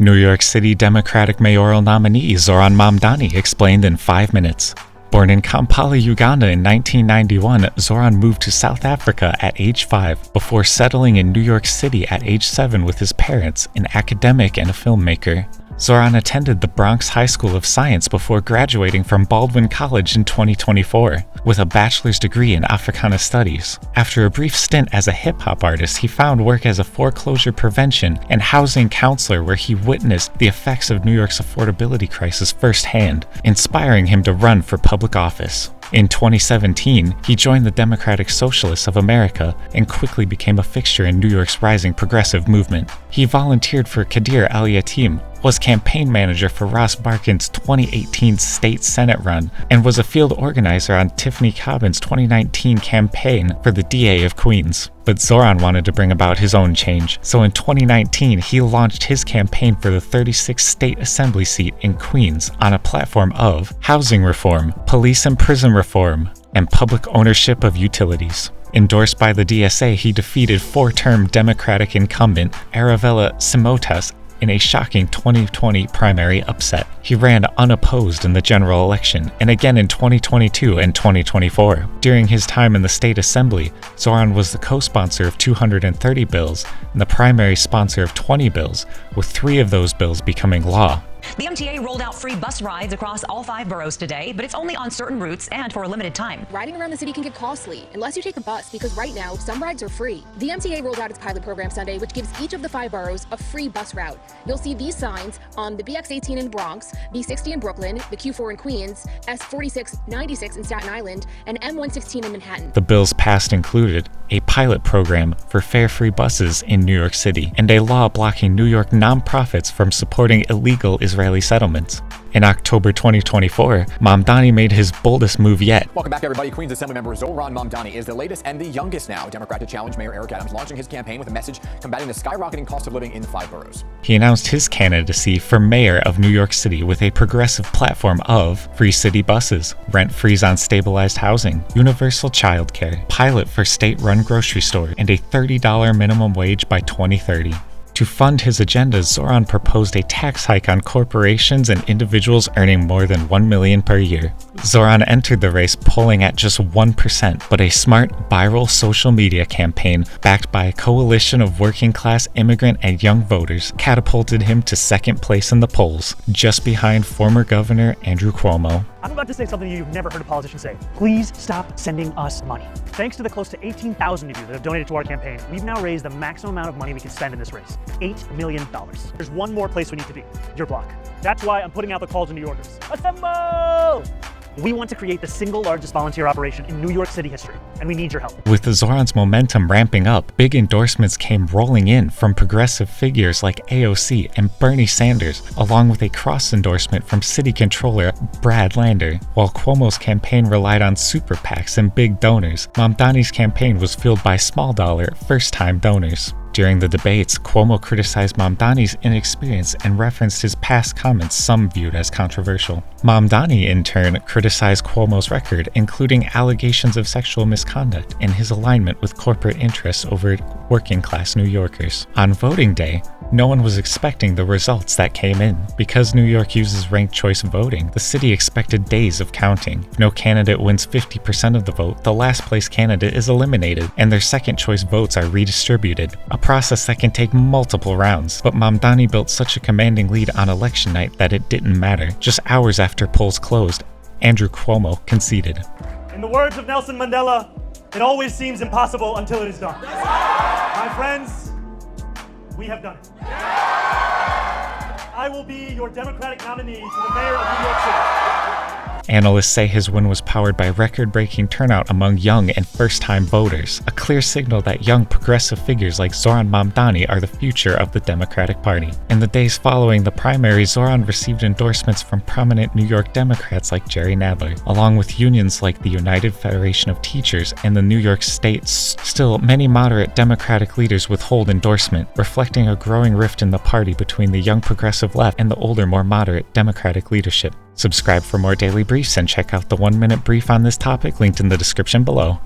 New York City Democratic mayoral nominee Zohran Mamdani explained in 5 minutes. Born in Kampala, Uganda in 1991, Zohran moved to South Africa at age 5 before settling in New York City at age 7 with his parents, an academic and a filmmaker. Zohran attended the Bronx High School of Science before graduating from Baldwin College in 2024 with a bachelor's degree in Africana Studies. After a brief stint as a hip-hop artist, he found work as a foreclosure prevention and housing counselor where he witnessed the effects of New York's affordability crisis firsthand, inspiring him to run for public office. In 2017, he joined the Democratic Socialists of America and quickly became a fixture in New York's rising progressive movement. He volunteered for Kadir Al-Yatim, was campaign manager for Ross Barkan's 2018 state Senate run, and was a field organizer on Tiffany Cobbin's 2019 campaign for the DA of Queens. But Zohran wanted to bring about his own change, so in 2019 he launched his campaign for the 36th state assembly seat in Queens on a platform of housing reform, police and prison reform, and public ownership of utilities. Endorsed by the DSA, he defeated 4-term Democratic incumbent Aravella Simotas in a shocking 2020 primary upset. He ran unopposed in the general election, and again in 2022 and 2024. During his time in the state assembly, Zohran was the co-sponsor of 230 bills and the primary sponsor of 20 bills, with 3 of those bills becoming law. The MTA rolled out free bus rides across all 5 boroughs today, but it's only on certain routes and for a limited time. Riding around the city can get costly unless you take a bus, because right now some rides are free. The MTA rolled out its pilot program Sunday, which gives each of the 5 boroughs a free bus route. You'll see these signs on the BX18 in Bronx, B60 in Brooklyn, the Q4 in Queens, S4696 in Staten Island, and M116 in Manhattan. The bills passed included a pilot program for fare-free buses in New York City and a law blocking New York nonprofits from supporting illegal Israeli settlements. In October 2024, Mamdani made his boldest move yet. Welcome back, everybody. Queens Assemblymember Zohran Mamdani is the latest and the youngest now Democrat to challenge Mayor Eric Adams, launching his campaign with a message combating the skyrocketing cost of living in 5 boroughs. He announced his candidacy for mayor of New York City with a progressive platform of free city buses, rent-freeze on stabilized housing, universal childcare, pilot for state-run grocery store, and a $30 minimum wage by 2030. To fund his agenda, Zohran proposed a tax hike on corporations and individuals earning more than $1 million per year. Zohran entered the race polling at just 1%, but a smart, viral social media campaign backed by a coalition of working-class immigrant and young voters catapulted him to 2nd place in the polls, just behind former Governor Andrew Cuomo. I'm about to say something you've never heard a politician say. Please stop sending us money. Thanks to the close to 18,000 of you that have donated to our campaign, we've now raised the maximum amount of money we can spend in this race, $8 million. There's one more place we need to be, your block. That's why I'm putting out the call to New Yorkers. Assemble! We want to create the single largest volunteer operation in New York City history, and we need your help. With Zohran's momentum ramping up, big endorsements came rolling in from progressive figures like AOC and Bernie Sanders, along with a cross-endorsement from City Controller Brad Lander. While Cuomo's campaign relied on super PACs and big donors, Mamdani's campaign was fueled by small-dollar, first-time donors. During the debates, Cuomo criticized Mamdani's inexperience and referenced his past comments some viewed as controversial. Mamdani, in turn, criticized Cuomo's record, including allegations of sexual misconduct and his alignment with corporate interests over working-class New Yorkers. On voting day, no one was expecting the results that came in. Because New York uses ranked choice voting, the city expected days of counting. If no candidate wins 50% of the vote, the last place candidate is eliminated, and their second choice votes are redistributed, a process that can take multiple rounds. But Mamdani built such a commanding lead on election night that it didn't matter. Just hours after polls closed, Andrew Cuomo conceded. In the words of Nelson Mandela, it always seems impossible until it is done. My friends, we have done it. I will be your Democratic nominee to the mayor of New York City. Analysts say his win was powered by record-breaking turnout among young and first-time voters, a clear signal that young progressive figures like Zohran Mamdani are the future of the Democratic Party. In the days following the primary, Zohran received endorsements from prominent New York Democrats like Jerry Nadler, along with unions like the United Federation of Teachers and the New York State. Still, many moderate Democratic leaders withhold endorsement, reflecting a growing rift in the party between the young progressive left and the older, more moderate Democratic leadership. Subscribe for more daily briefs and check out the 1-minute brief on this topic linked in the description below.